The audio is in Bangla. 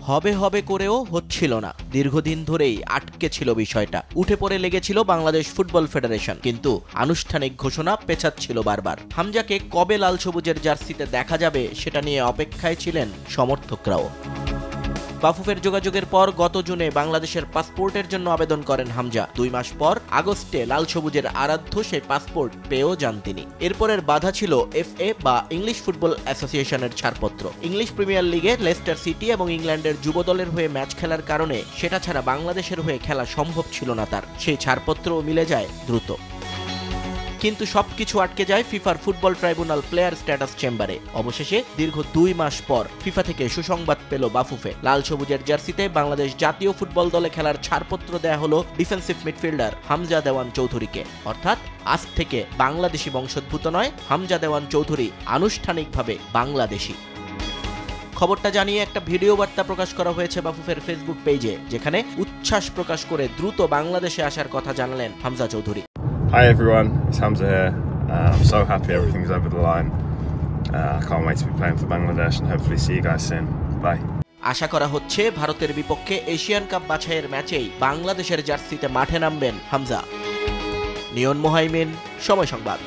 হবে হবে করেও হচ্ছিল না। দীর্ঘদিন ধরেই আটকে ছিল বিষয়টা। উঠে পড়ে লেগেছিল বাংলাদেশ ফুটবল ফেডারেশন, কিন্তু আনুষ্ঠানিক ঘোষণা পেছাচ্ছিল বারবার। হামজাকে কবে লাল সবুজের জার্সিতে দেখা যাবে সেটা নিয়ে অপেক্ষায় ছিলেন সমর্থকরাও। বাফুফের যোগাযোগের পর গত জুনে বাংলাদেশের পাসপোর্টের জন্য আবেদন করেন হামজা। 2 মাস পর আগস্টে লাল সবুজের আরাধ্য সেই পাসপোর্ট পেয়েও যান তিনি। এরপরের বাধা ছিল FA বা ইংলিশ ফুটবল অ্যাসোসিয়েশনের ছাড়পত্র। ইংলিশ প্রিমিয়ার লিগে লেস্টার সিটি এবং ইংল্যান্ডের যুব দলের হয়ে ম্যাচ খেলার কারণে সেটা ছাড়া বাংলাদেশের হয়ে খেলা সম্ভব ছিল না তার। সেই ছাড়পত্রও মিলে যায় দ্রুত। কিন্তু সবকিছু আটকে যায় ফিফার ফুটবল ট্রাইব্যুনাল প্লেয়ার স্ট্যাটাস চেম্বারে। অবশেষে দীর্ঘ 2 মাস পর ফিফা থেকে সুসংবাদ পেল বাফুফে। লাল সবুজের জার্সিতে বাংলাদেশ জাতীয় ফুটবল দলে খেলার ছাড়পত্র দেয়া হলো ডিফেন্সিভ মিডফিল্ডার হামজা দেওয়ান চৌধুরীকে। অর্থাৎ আজ থেকে বাংলাদেশি বংশোদ্ভূত নয়, হামজা দেওয়ান চৌধুরী আনুষ্ঠানিকভাবে বাংলাদেশি। খবরটা জানিয়ে একটা ভিডিও বার্তা প্রকাশ করা হয়েছে বাফুফের ফেসবুক পেজে, যেখানে উচ্ছ্বাস প্রকাশ করে দ্রুত বাংলাদেশে আসার কথা জানালেন Hamza Chowdhury. Hi everyone, it's Hamza here. I'm so happy everything's over the line. I can't wait to be playing for Bangladesh and hopefully see you guys soon. Bye. আশা করা হচ্ছে ভারতের বিপক্ষে এশিয়ান কাপ বাছাইয়ের ম্যাচেই বাংলাদেশের জার্সিতে মাঠে নামবেন হামজা। নিয়ন মোহাইমিন, সময় সংবাদ।